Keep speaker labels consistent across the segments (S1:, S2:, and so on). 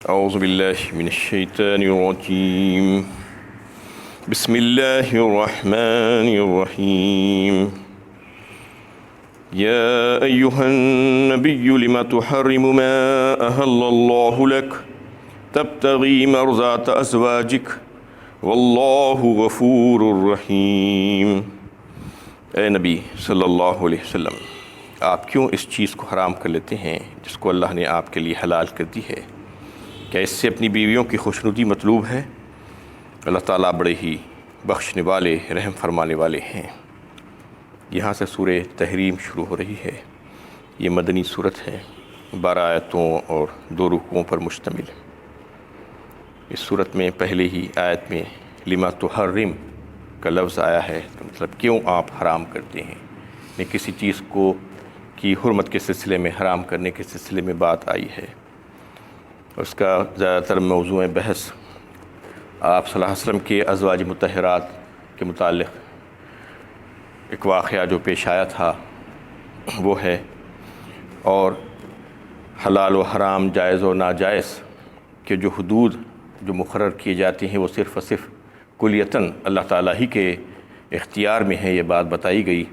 S1: أعوذ بالله من الشيطان الرجيم. بسم الله الرحمن الرحيم. يا أيها النبي لم تحرم ما أحل الله لك تبتغي مرضات أزواجك والله غفور رحيم. اے نبی صلی اللہ علیہ وسلم، آپ کیوں اس چیز کو حرام کر لیتے ہیں جس کو اللہ نے آپ کے لیے حلال کر دی ہے؟ کیا اس سے اپنی بیویوں کی خوشنودی مطلوب ہے؟ اللہ تعالیٰ بڑے ہی بخشنے والے، رحم فرمانے والے ہیں۔ یہاں سے سورہ تحریم شروع ہو رہی ہے۔ یہ مدنی صورت ہے، 12 آیتوں اور 2 رکوعوں پر مشتمل۔ اس صورت میں پہلے ہی آیت میں لما تحرم کا لفظ آیا ہے، تو مطلب کیوں آپ حرام کرتے ہیں؟ یعنی کسی چیز کو کی حرمت کے سلسلے میں، حرام کرنے کے سلسلے میں بات آئی ہے۔ اس کا زیادہ تر موضوع بحث آپ صلی اللہ علیہ وسلم کے ازواج مطہرات کے متعلق ایک واقعہ جو پیش آیا تھا وہ ہے، اور حلال و حرام، جائز و ناجائز کے جو حدود جو مقرر کیے جاتے ہیں وہ صرف و صرف کلیتاً اللہ تعالیٰ ہی کے اختیار میں ہے۔ یہ بات بتائی گئی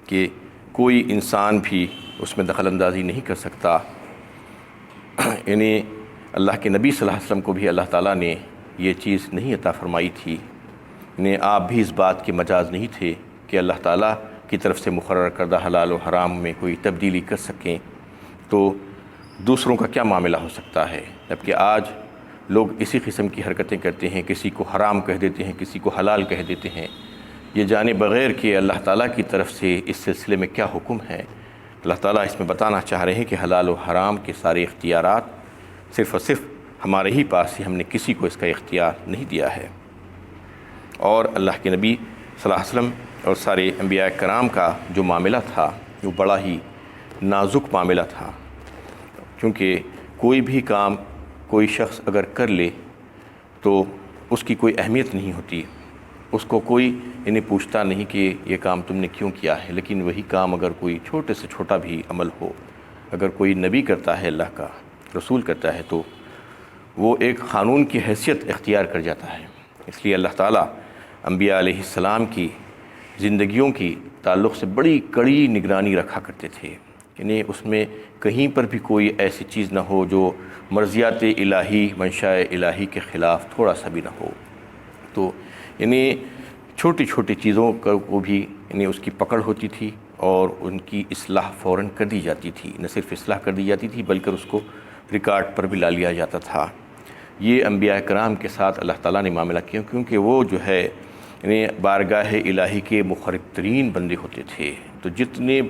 S1: کہ کوئی انسان بھی اس میں دخل اندازی نہیں کر سکتا۔ یعنی اللہ کے نبی صلی اللہ علیہ وسلم کو بھی اللہ تعالیٰ نے یہ چیز نہیں عطا فرمائی تھی، یعنی آپ بھی اس بات کے مجاز نہیں تھے کہ اللہ تعالیٰ کی طرف سے مقرر کردہ حلال و حرام میں کوئی تبدیلی کر سکیں، تو دوسروں کا کیا معاملہ ہو سکتا ہے؟ جبکہ آج لوگ اسی قسم کی حرکتیں کرتے ہیں، کسی کو حرام کہہ دیتے ہیں، کسی کو حلال کہہ دیتے ہیں، یہ جانے بغیر کہ اللہ تعالیٰ کی طرف سے اس سلسلے میں کیا حکم ہے۔ اللہ تعالیٰ اس میں بتانا چاہ رہے ہیں کہ حلال و حرام کے سارے اختیارات صرف اور صرف ہمارے ہی پاس ہی، ہم نے کسی کو اس کا اختیار نہیں دیا ہے۔ اور اللہ کے نبی صلی اللہ علیہ وسلم اور سارے انبیاء کرام کا جو معاملہ تھا وہ بڑا ہی نازک معاملہ تھا، کیونکہ کوئی بھی کام کوئی شخص اگر کر لے تو اس کی کوئی اہمیت نہیں ہوتی، اس کو کوئی انہیں پوچھتا نہیں کہ یہ کام تم نے کیوں کیا ہے۔ لیکن وہی کام اگر کوئی چھوٹے سے چھوٹا بھی عمل ہو، اگر کوئی نبی کرتا ہے، اللہ کا رسول کرتا ہے، تو وہ ایک قانون کی حیثیت اختیار کر جاتا ہے۔ اس لیے اللہ تعالیٰ انبیاء علیہ السلام کی زندگیوں کی تعلق سے بڑی کڑی نگرانی رکھا کرتے تھے، یعنی اس میں کہیں پر بھی کوئی ایسی چیز نہ ہو جو مرضیات الہی، منشاء الہی کے خلاف تھوڑا سا بھی نہ ہو۔ تو یعنی چھوٹی چھوٹی چیزوں کو بھی یعنی اس کی پکڑ ہوتی تھی اور ان کی اصلاح فوراً کر دی جاتی تھی۔ نہ صرف اصلاح کر دی جاتی تھی بلکہ اس کو ریکارڈ پر بھی لا لیا جاتا تھا۔ یہ انبیاء کرام کے ساتھ اللہ تعالیٰ نے معاملہ کیا، کیونکہ وہ جو ہے یعنی بارگاہ الہی کے مقرب ترین بندے ہوتے تھے۔ تو جتنے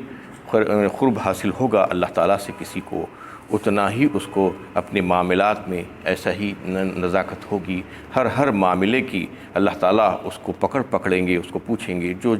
S1: قرب حاصل ہوگا اللہ تعالیٰ سے کسی کو، اتنا ہی اس کو اپنے معاملات میں ایسا ہی نزاکت ہوگی۔ ہر معاملے کی اللہ تعالیٰ اس کو پکڑیں گے، اس کو پوچھیں گے۔ جو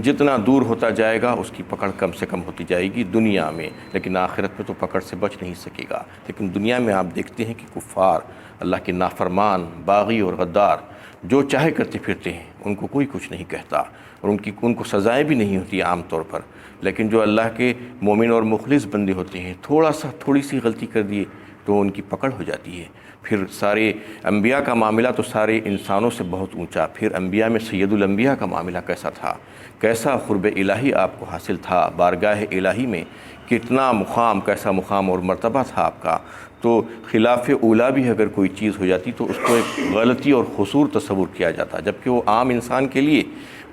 S1: جتنا دور ہوتا جائے گا اس کی پکڑ کم سے کم ہوتی جائے گی دنیا میں، لیکن آخرت میں تو پکڑ سے بچ نہیں سکے گا۔ لیکن دنیا میں آپ دیکھتے ہیں کہ کفار، اللہ کے نافرمان، باغی اور غدار جو چاہے کرتے پھرتے ہیں، ان کو کوئی کچھ نہیں کہتا اور ان کو سزائیں بھی نہیں ہوتی عام طور پر۔ لیکن جو اللہ کے مومن اور مخلص بندے ہوتے ہیں، تھوڑی سی غلطی کر دیے تو ان کی پکڑ ہو جاتی ہے۔ پھر سارے انبیاء کا معاملہ تو سارے انسانوں سے بہت اونچا، پھر انبیاء میں سید الانبیاء کا معاملہ کیسا تھا، کیسا قرب الہی آپ کو حاصل تھا، بارگاہ الہی میں کتنا مقام، کیسا مقام اور مرتبہ تھا آپ کا۔ تو خلاف اولا بھی اگر کوئی چیز ہو جاتی تو اس کو ایک غلطی اور قصور تصور کیا جاتا، جبکہ وہ عام انسان کے لیے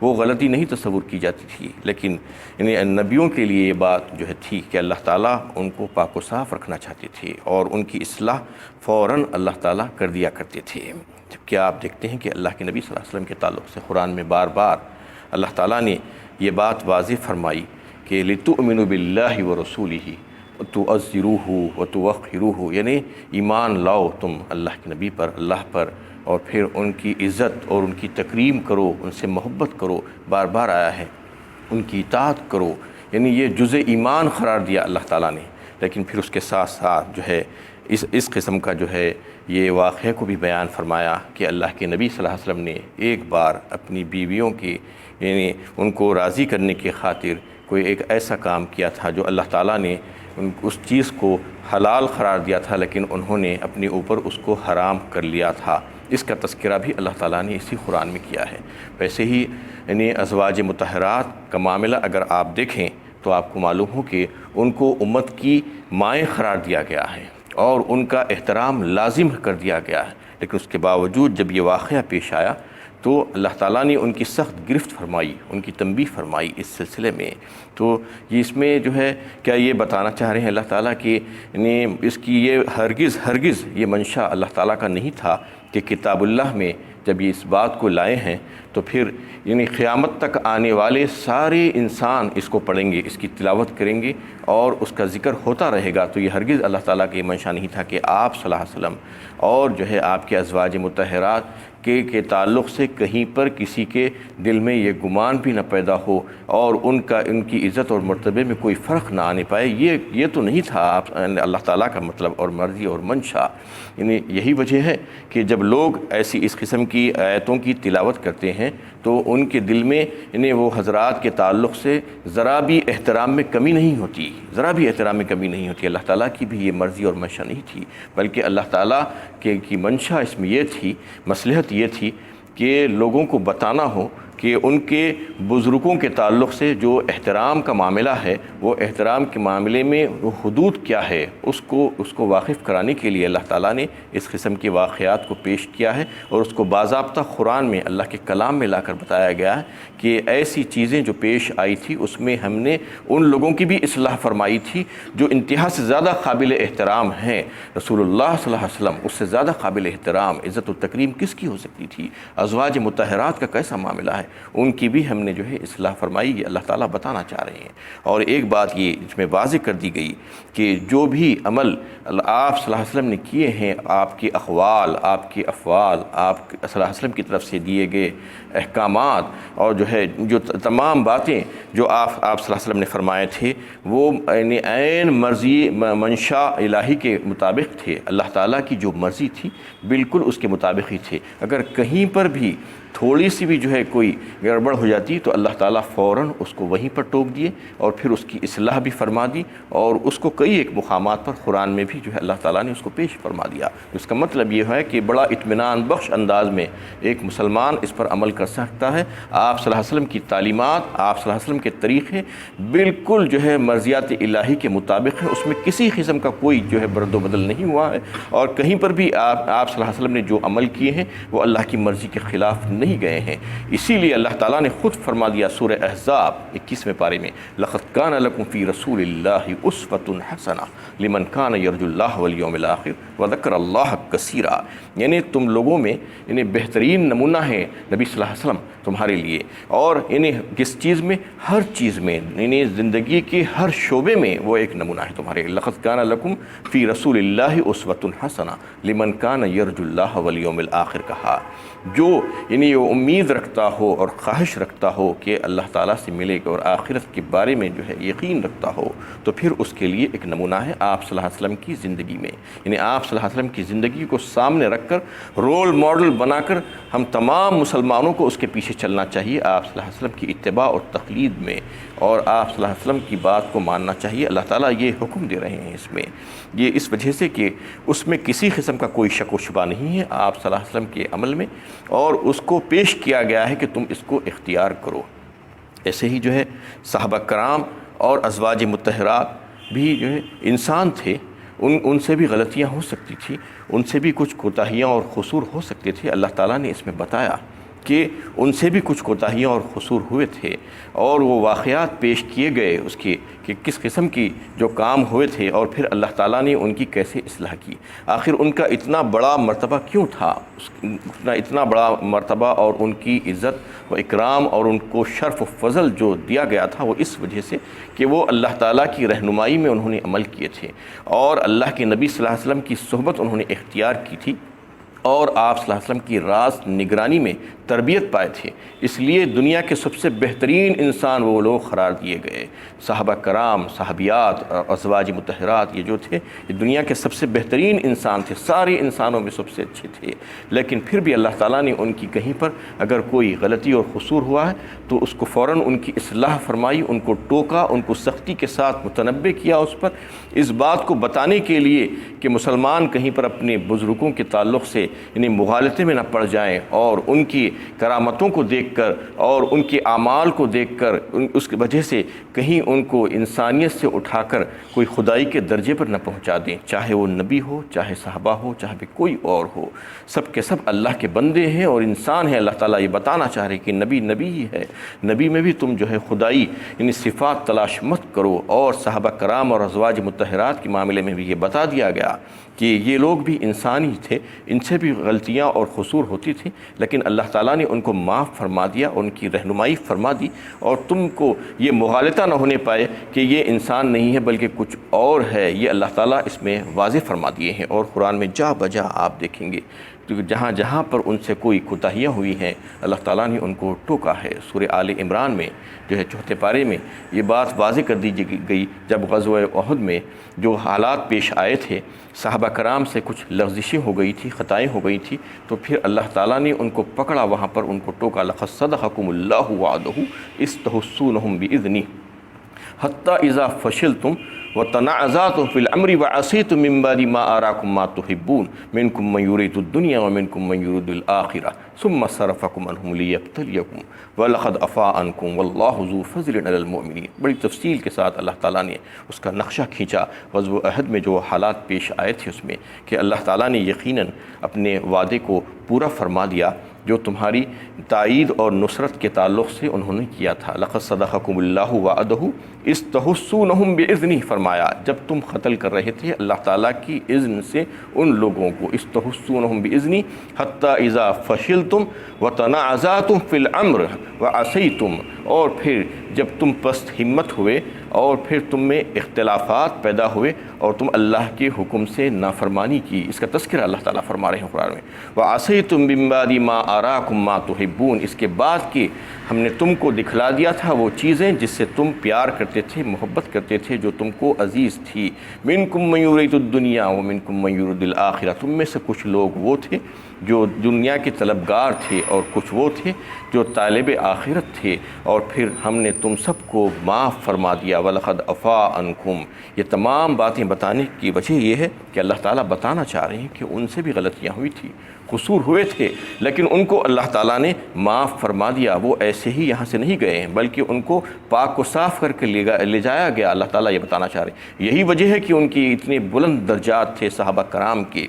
S1: وہ غلطی نہیں تصور کی جاتی تھی۔ لیکن یعنی نبیوں کے لیے یہ بات جو ہے تھی کہ اللہ تعالیٰ ان کو پاک و صاف رکھنا چاہتے تھے اور ان کی اصلاح فوراً اللہ تعالیٰ کر دیا کرتے تھے۔ جبکہ آپ دیکھتے ہیں کہ اللہ کے نبی صلی اللہ علیہ وسلم کے تعلق سے قرآن میں بار بار اللہ تعالیٰ نے یہ بات واضح فرمائی کہ لِتُؤْمِنُوا بِاللَّهِ وَرَسُولِهِ وَتُعَزِّرُوهُ وَتُوَقِّرُوهُ، یعنی ایمان لاؤ تم اللہ کے نبی پر، اللہ پر، اور پھر ان کی عزت اور ان کی تکریم کرو، ان سے محبت کرو۔ بار بار آیا ہے ان کی اطاعت کرو، یعنی یہ جزء ایمان قرار دیا اللہ تعالیٰ نے۔ لیکن پھر اس کے ساتھ ساتھ جو ہے اس قسم کا جو ہے یہ واقعہ کو بھی بیان فرمایا کہ اللہ کے نبی صلی اللہ علیہ وسلم نے ایک بار اپنی بیویوں کی یعنی ان کو راضی کرنے کی خاطر کوئی ایک ایسا کام کیا تھا جو اللہ تعالیٰ نے اس چیز کو حلال قرار دیا تھا، لیکن انہوں نے اپنے اوپر اس کو حرام کر لیا تھا۔ اس کا تذکرہ بھی اللہ تعالیٰ نے اسی قرآن میں کیا ہے۔ ویسے ہی یعنی ازواج مطہرات کا معاملہ اگر آپ دیکھیں تو آپ کو معلوم ہو کہ ان کو امت کی مائیں قرار دیا گیا ہے اور ان کا احترام لازم کر دیا گیا ہے، لیکن اس کے باوجود جب یہ واقعہ پیش آیا تو اللہ تعالیٰ نے ان کی سخت گرفت فرمائی، ان کی تنبیہ فرمائی اس سلسلے میں۔ تو یہ اس میں جو ہے کیا یہ بتانا چاہ رہے ہیں اللہ تعالیٰ کہ یعنی اس کی یہ ہرگز یہ منشا اللہ تعالیٰ کا نہیں تھا کہ کتاب اللہ میں جب یہ اس بات کو لائے ہیں تو پھر یعنی قیامت تک آنے والے سارے انسان اس کو پڑھیں گے، اس کی تلاوت کریں گے اور اس کا ذکر ہوتا رہے گا۔ تو یہ ہرگز اللہ تعالیٰ کا یہ منشا نہیں تھا کہ آپ صلی اللہ علیہ وسلم اور جو ہے آپ کے ازواج مطہرات کے تعلق سے کہیں پر کسی کے دل میں یہ گمان بھی نہ پیدا ہو اور ان کی عزت اور مرتبے میں کوئی فرق نہ آنے پائے۔ یہ تو نہیں تھا آپ اللہ تعالیٰ کا مطلب اور مرضی اور منشا۔ یعنی یہی وجہ ہے کہ جب لوگ ایسی اس قسم کی آیتوں کی تلاوت کرتے ہیں تو ان کے دل میں یعنی وہ حضرات کے تعلق سے ذرا بھی احترام میں کمی نہیں ہوتی، ذرا بھی احترام میں کمی نہیں ہوتی۔ اللہ تعالیٰ کی بھی یہ مرضی اور منشا نہیں تھی، بلکہ اللہ تعالیٰ کی منشا اس میں یہ تھی، مصلحت یہ تھی کہ لوگوں کو بتانا ہو کہ ان کے بزرگوں کے تعلق سے جو احترام کا معاملہ ہے وہ احترام کے معاملے میں وہ حدود کیا ہے اس کو واقف کرانے کے لیے اللہ تعالیٰ نے اس قسم کے واقعات کو پیش کیا ہے اور اس کو باضابطہ قرآن میں اللہ کے کلام میں لا کر بتایا گیا ہے کہ ایسی چیزیں جو پیش آئی تھی اس میں ہم نے ان لوگوں کی بھی اصلاح فرمائی تھی جو انتہا سے زیادہ قابل احترام ہیں۔ رسول اللہ صلی اللہ علیہ وسلم اس سے زیادہ قابل احترام عزت و تکریم کس کی ہو سکتی تھی؟ ازواج مطہرات کا کیسا معاملہ ہے، ان کی بھی ہم نے جو ہے اصلاح فرمائی، یہ اللہ تعالیٰ بتانا چاہ رہے ہیں۔ اور ایک بات یہ اس میں واضح کر دی گئی کہ جو بھی عمل آپ صلی اللہ علیہ وسلم نے کیے ہیں، آپ کے اقوال، آپ کے افعال، آپ صلی اللہ علیہ وسلم کی طرف سے دیے گئے احکامات اور جو ہے جو تمام باتیں جو آپ صلی اللہ علیہ وسلم نے فرمائے تھے وہ یعنی عین مرضی منشا الہی کے مطابق تھے۔ اللہ تعالیٰ کی جو مرضی تھی بالکل اس کے مطابق ہی تھے۔ اگر کہیں پر بھی تھوڑی سی بھی جو ہے کوئی گڑبڑ ہو جاتی تو اللہ تعالیٰ فوراً اس کو وہیں پر ٹوک دیے اور پھر اس کی اصلاح بھی فرما دی اور اس کو کئی ایک مقامات پر قرآن میں بھی جو ہے اللہ تعالیٰ نے اس کو پیش فرما دیا۔ اس کا مطلب یہ ہے کہ بڑا اطمینان بخش انداز میں ایک مسلمان اس پر عمل کر سکتا ہے۔ آپ صلی اللہ علیہ وسلم کی تعلیمات، آپ صلی اللہ علیہ وسلم کے طریقے بالکل جو ہے مرضیات الہی کے مطابق ہیں، اس میں کسی قسم کا کوئی جو ہے برد و بدل نہیں ہوا ہے اور کہیں پر بھی آپ صلی اللہ علیہ وسلم نے جو عمل کیے ہیں وہ اللہ کی مرضی کے خلاف نہیں گئے ہیں۔ اسی لیے اللہ تعالیٰ نے خود فرما دیا سورہ احزاب 21ویں پارے میں، لَقَدْ كَانَ لَكُمْ فِي رَسُولِ اللَّهِ أُسْوَةٌ حَسَنَةٌ لِمَنْ كَانَ يَرْجُو اللَّهَ وَالْيَوْمَ الْآخِرَ وَذَكَرَ اللَّهَ كَثِيرًا، یعنی تم لوگوں میں یعنی بہترین نمونہ ہے نبی صلی اللہ علیہ وسلم تمہارے لیے، اور یعنی کس چیز میں؟ ہر چیز میں، یعنی زندگی کے ہر شعبے میں وہ ایک نمونہ ہے تمہارے۔ لَقَدْ كَانَ لَكُمْ فِي رَسُولِ اللَّهِ أُسْوَةٌ حَسَنَةٌ لِمَنْ كَانَ يَرْجُو اللَّهَ وَالْيَوْمَ الْآخِرَ کہا، جو یعنی یہ امید رکھتا ہو اور خواہش رکھتا ہو کہ اللہ تعالیٰ سے ملے گا اور آخرت کے بارے میں جو ہے یقین رکھتا ہو، تو پھر اس کے لیے ایک نمونہ ہے آپ صلی اللہ علیہ وسلم کی زندگی میں۔ یعنی آپ صلی اللہ علیہ وسلم کی زندگی کو سامنے رکھ کر رول ماڈل بنا کر ہم تمام مسلمانوں کو اس کے پیچھے چلنا چاہیے، آپ صلی اللہ علیہ وسلم کی اتباع اور تقلید میں، اور آپ صلی اللہ علیہ وسلم کی بات کو ماننا چاہیے۔ اللہ تعالیٰ یہ حکم دے رہے ہیں اس میں، یہ اس وجہ سے کہ اس میں کسی قسم کا کوئی شک و شبہ نہیں ہے آپ صلی اللہ علیہ وسلم کے عمل میں، اور اس کو پیش کیا گیا ہے کہ تم اس کو اختیار کرو۔ ایسے ہی جو ہے صحابہ کرام اور ازواج مطہرات بھی جو ہے انسان تھے، ان سے بھی غلطیاں ہو سکتی تھی، ان سے بھی کچھ کوتاہیاں اور قصور ہو سکتے تھے۔ اللہ تعالیٰ نے اس میں بتایا کہ ان سے بھی کچھ کوتاہیاں اور قصور ہوئے تھے اور وہ واقعات پیش کیے گئے اس کے کہ کس قسم کی جو کام ہوئے تھے اور پھر اللہ تعالیٰ نے ان کی کیسے اصلاح کی۔ آخر ان کا اتنا بڑا مرتبہ کیوں تھا؟ اتنا بڑا مرتبہ اور ان کی عزت و اکرام اور ان کو شرف و فضل جو دیا گیا تھا وہ اس وجہ سے کہ وہ اللہ تعالیٰ کی رہنمائی میں انہوں نے عمل کیے تھے اور اللہ کے نبی صلی اللہ علیہ وسلم کی صحبت انہوں نے اختیار کی تھی، اور آپ صلی اللہ علیہ وسلم کی راست نگرانی میں تربیت پائے تھے، اس لیے دنیا کے سب سے بہترین انسان وہ لوگ قرار دیے گئے۔ صحابہ کرام، صحابیات اور ازواج مطہرات یہ جو تھے، یہ دنیا کے سب سے بہترین انسان تھے، سارے انسانوں میں سب سے اچھے تھے، لیکن پھر بھی اللہ تعالیٰ نے ان کی کہیں پر اگر کوئی غلطی اور قصور ہوا ہے تو اس کو فوراً ان کی اصلاح فرمائی، ان کو ٹوکا، ان کو سختی کے ساتھ متنبہ کیا اس پر، اس بات کو بتانے کے لیے کہ مسلمان کہیں پر اپنے بزرگوں کے تعلق سے مغالطے میں نہ پڑ جائیں، اور ان کی کرامتوں کو دیکھ کر اور ان کے اعمال کو دیکھ کر اس کی وجہ سے کہیں ان کو انسانیت سے اٹھا کر کوئی خدائی کے درجے پر نہ پہنچا دیں، چاہے وہ نبی ہو، چاہے صحابہ ہو، چاہے کوئی اور ہو، سب کے سب اللہ کے بندے ہیں اور انسان ہیں۔ اللہ تعالیٰ یہ بتانا چاہ رہے کہ نبی نبی ہی ہے، نبی میں بھی تم جو ہے خدائی صفات تلاش مت کرو۔ اور صحابہ کرام اور ازواج مطہرات کے معاملے میں بھی یہ بتا دیا گیا کہ یہ لوگ بھی انسان ہی تھے، ان سے بھی غلطیاں اور قصور ہوتی تھیں، لیکن اللہ تعالیٰ نے ان کو معاف فرما دیا، ان کی رہنمائی فرما دی، اور تم کو یہ مغالطہ نہ ہونے پائے کہ یہ انسان نہیں ہے بلکہ کچھ اور ہے، یہ اللہ تعالیٰ اس میں واضح فرما دیے ہیں۔ اور قرآن میں جا بجا آپ دیکھیں گے کیونکہ جہاں جہاں پر ان سے کوئی کوتاہیاں ہوئی ہیں اللہ تعالیٰ نے ان کو ٹوکا ہے۔ سورہ آل عمران میں جو ہے 4 پارے میں یہ بات واضح کر دی گئی، جب غزوہ احد میں جو حالات پیش آئے تھے، صحابہ کرام سے کچھ لغزشیں ہو گئی تھی، خطائیں ہو گئی تھی، تو پھر اللہ تعالیٰ نے ان کو پکڑا، وہاں پر ان کو ٹوکا، لقد صدقکم اللہ وعدہ اذ تحسونہم بإذنہ حتی اذا فشلتم وتنازعتم في الامر وعصيتم من بعد ما اراكم ما تحبون منكم من يريد الدنيا ومنكم من يريد الاخره ثم صرفكم عنهم ليبتليكم ولقد عفا عنكم والله ذو فضل على المؤمنين۔ بڑی تفصیل کے ساتھ اللہ تعالیٰ نے اس کا نقشہ کھینچا غزوہ احد میں جو حالات پیش آئے تھے اس میں، کہ اللہ تعالیٰ نے یقیناً اپنے وعدے کو پورا فرما دیا جو تمہاری تائید اور نصرت کے تعلق سے انہوں نے کیا تھا۔ لقد صدقکم اللہ وعدہ اذ تحسونہم بإذنہ، فرمایا جب تم قتل کر رہے تھے اللہ تعالیٰ کی اذن سے ان لوگوں کو، اذ تحسونہم بإذنہ حتی اذا فشلتم وتنازعتم فی الامر وعصیتم، اور پھر جب تم پست ہمت ہوئے اور پھر تم میں اختلافات پیدا ہوئے اور تم اللہ کے حکم سے نافرمانی کی، اس کا تذکرہ اللہ تعالیٰ فرما رہے ہیں قرآن میں، وَعَصَيْتُم مِّن بَعْدِ مَا أَرَاكُم مَّا تُحِبُّونَ، اس کے بعد کہ ہم نے تم کو دکھلا دیا تھا وہ چیزیں جس سے تم پیار کرتے تھے، محبت کرتے تھے، جو تم کو عزیز تھی، مِنكُم مَّن يُرِيدُ الدُّنْيَا وَمِنكُم مَّن يُرِيدُ الْآخِرَةَ، تم میں سے کچھ لوگ وہ تھے جو دنیا کے طلبگار تھے اور کچھ وہ تھے جو طالب آخرت تھے، اور پھر ہم نے تم سب کو معاف فرما دیا، وَلَقَدْ عَفَا عَنْكُمْ۔ یہ تمام باتیں بتانے کی وجہ یہ ہے کہ اللہ تعالیٰ بتانا چاہ رہے ہیں کہ ان سے بھی غلطیاں ہوئی تھی، قصور ہوئے تھے، لیکن ان کو اللہ تعالیٰ نے معاف فرما دیا، وہ ایسے ہی یہاں سے نہیں گئے ہیں بلکہ ان کو پاک کو صاف کر کے لے جایا گیا۔ اللہ تعالیٰ یہ بتانا چاہ رہے ہیں، یہی وجہ ہے کہ ان کی اتنے بلند درجات تھے صحابہ کرام کے۔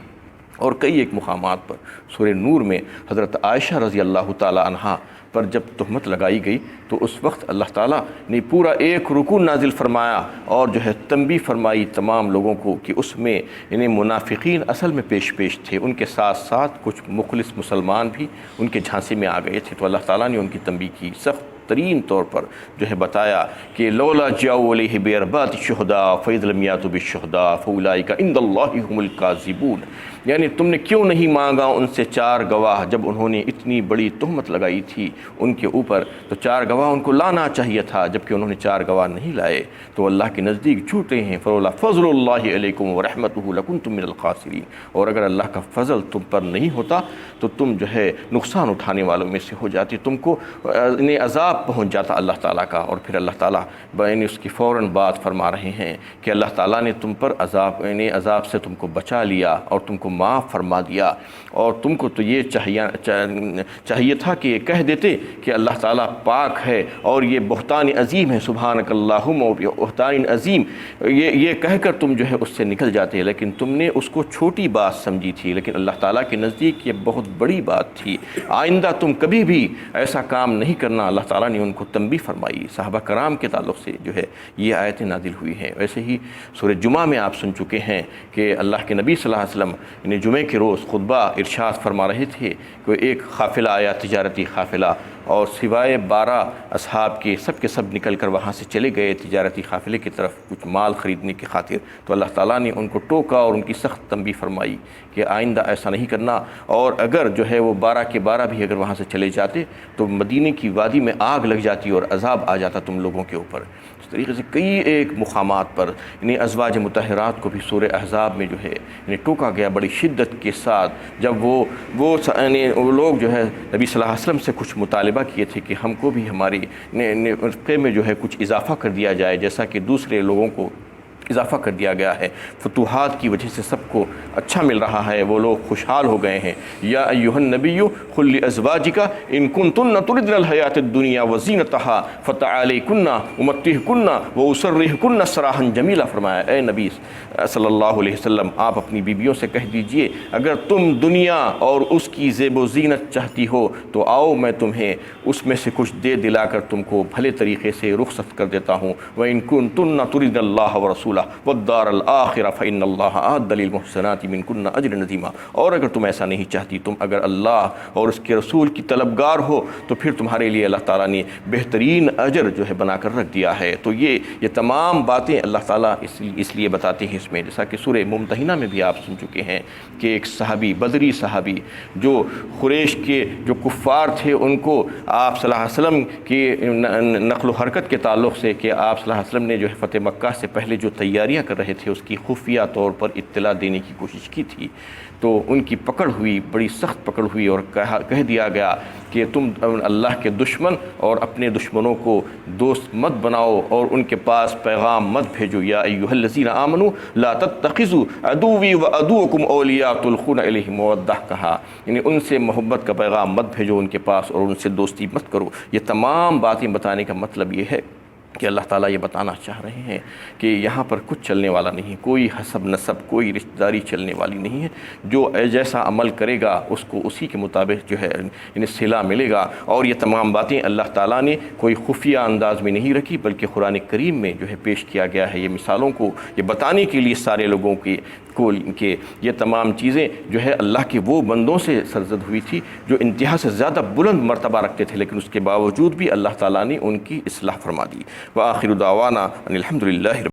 S1: اور کئی ایک مقامات پر سورہ نور میں حضرت عائشہ رضی اللہ تعالی عنہا پر جب تہمت لگائی گئی تو اس وقت اللہ تعالیٰ نے پورا ایک رکوع نازل فرمایا اور جو ہے تنبیہ فرمائی تمام لوگوں کو کہ اس میں منافقین اصل میں پیش تھے، ان کے ساتھ ساتھ کچھ مخلص مسلمان بھی ان کے جھانسے میں آ گئے تھے، تو اللہ تعالیٰ نے ان کی تنبیہ کی، سخت ترین طور پر جو ہے بتایا کہ لولا جاؤ علیہ باربعۃ شہداء فاذ لم یاتوا بالشہداء فاولئک عند اللہ هم الکاذبون، یعنی تم نے کیوں نہیں مانگا ان سے 4 گواہ جب انہوں نے اتنی بڑی تہمت لگائی تھی ان کے اوپر، تو 4 گواہ ان کو لانا چاہیے تھا، جبکہ انہوں نے 4 گواہ نہیں لائے تو اللہ کے نزدیک جھوٹے ہیں۔ فلولا فضل اللہ علیکم ورحمتہ لکنتم من الخاسرین، اور اگر اللہ کا فضل تم پر نہیں ہوتا تو تم جو ہے نقصان اٹھانے والوں میں سے ہو جاتی، تم کو عذاب پہنچ جاتا اللہ تعالیٰ کا۔ اور پھر اللہ تعالیٰ اس کی فوراً بات فرما رہے ہیں کہ اللہ تعالیٰ نے تم پر عذاب سے تم کو بچا لیا اور تم کو معاف فرما دیا، اور تم کو تو یہ چاہیے تھا کہ یہ کہہ دیتے کہ اللہ تعالیٰ پاک ہے اور یہ بہتان عظیم ہے، سبحانک اللہم و بہتان عظیم، یہ کہہ کر تم جو ہے اس سے نکل جاتے، لیکن تم نے اس کو چھوٹی بات سمجھی تھی، لیکن اللہ تعالیٰ کے نزدیک یہ بہت بڑی بات تھی، آئندہ تم کبھی بھی ایسا کام نہیں کرنا۔ اللہ تعالیٰ نے ان کو تنبیہ فرمائی۔ صحابہ کرام کے تعلق سے جو ہے یہ آیتیں نازل ہوئی ہیں۔ ویسے ہی سورہ جمعہ میں آپ سن چکے ہیں کہ اللہ کے نبی صلی اللہ علیہ وسلم جمعے کے روز خطبہ ارشاد فرما رہے تھے کہ ایک قافلہ آیا، تجارتی قافلہ، اور سوائے 12 اصحاب کے سب نکل کر وہاں سے چلے گئے تجارتی قافلے کی طرف کچھ مال خریدنے کی خاطر، تو اللہ تعالیٰ نے ان کو ٹوکا اور ان کی سخت تنبیہ فرمائی کہ آئندہ ایسا نہیں کرنا، اور اگر جو ہے وہ 12 کے 12 بھی اگر وہاں سے چلے جاتے تو مدینے کی وادی میں آگ لگ جاتی اور عذاب آ جاتا تم لوگوں کے اوپر۔ اس طریقے سے کئی ایک مقامات پر انہیں ازواج مطہرات کو بھی سورہ احزاب میں جو ہے انہیں ٹوکا گیا بڑی شدت کے ساتھ، جب وہ لوگ جو ہے نبی صلی اللہ علیہ وسلم سے کچھ مطالبہ کیے تھے کہ ہم کو بھی ہماری نفقے میں جو ہے کچھ اضافہ کر دیا جائے جیسا کہ دوسرے لوگوں کو اضافہ کر دیا گیا ہے، فتوحات کی وجہ سے سب کو اچھا مل رہا ہے، وہ لوگ خوشحال ہو گئے ہیں۔ یا ایھا النبی قل لازواجک ان کنتن تردن الحیاۃ الدنیا وزینتها فتعالیکن امتعکن واسرحکن سراحا جمیلا، فرمایا اے نبی صلی اللہ علیہ وسلم آپ اپنی بیویوں سے کہہ دیجئے اگر تم دنیا اور اس کی زیب و زینت چاہتی ہو تو آؤ میں تمہیں اس میں سے کچھ دے دلا کر تم کو بھلے طریقے سے رخصت کر دیتا ہوں۔ وان کنتن تردن اللہ ورسولہ والدار الآخرہ فإن اللہ أعد للمحسنات منکن اجرا عظیما، اور اگر تم ایسا نہیں چاہتی، تم اگر اللہ اور اس کے رسول کی طلبگار ہو تو پھر تمہارے لیے اللہ تعالیٰ نے بہترین اجر جو ہے بنا کر رکھ دیا ہے۔ تو یہ تمام باتیں اللہ تعالیٰ اس لیے بتاتے ہیں اس میں، جیسا کہ سورہ ممتحنہ میں بھی آپ سن چکے ہیں کہ ایک صحابی، بدری صحابی جو قریش کے جو کفار تھے ان کو آپ صلی اللہ علیہ وسلم کی نقل و حرکت کے تعلق سے کہ آپ صلی اللہ علیہ وسلم نے جو ہے فتح مکہ سے پہلے جو تیاریاں کر رہے تھے اس کی خفیہ طور پر اطلاع دینے کی کوشش کی تھی، تو ان کی پکڑ ہوئی، بڑی سخت پکڑ ہوئی، اور کہہ دیا گیا کہ تم اللہ کے دشمن اور اپنے دشمنوں کو دوست مت بناؤ اور ان کے پاس پیغام مت بھیجو۔ یا ایھا الذین آمنوا لا تتخذوا عدوی وعدوکم اولیاء تلقون الیہم المودہ، کہا یعنی ان سے محبت کا پیغام مت بھیجو ان کے پاس اور ان سے دوستی مت کرو۔ یہ تمام باتیں بتانے کا مطلب یہ ہے کہ اللہ تعالیٰ یہ بتانا چاہ رہے ہیں کہ یہاں پر کچھ چلنے والا نہیں، کوئی حسب نسب، کوئی رشتہ داری چلنے والی نہیں ہے، جو جیسا عمل کرے گا اس کو اسی کے مطابق جو ہے انہیں صلہ ملے گا۔ اور یہ تمام باتیں اللہ تعالیٰ نے کوئی خفیہ انداز میں نہیں رکھی بلکہ قرآن کریم میں جو ہے پیش کیا گیا ہے، یہ مثالوں کو یہ بتانے کے لیے سارے لوگوں کہ یہ تمام چیزیں جو ہے اللہ کے وہ بندوں سے سرزد ہوئی تھی جو انتہا سے زیادہ بلند مرتبہ رکھتے تھے، لیکن اس کے باوجود بھی اللہ تعالیٰ نے ان کی اصلاح فرما دی۔ وآخر دعوانا ان الحمد للہ۔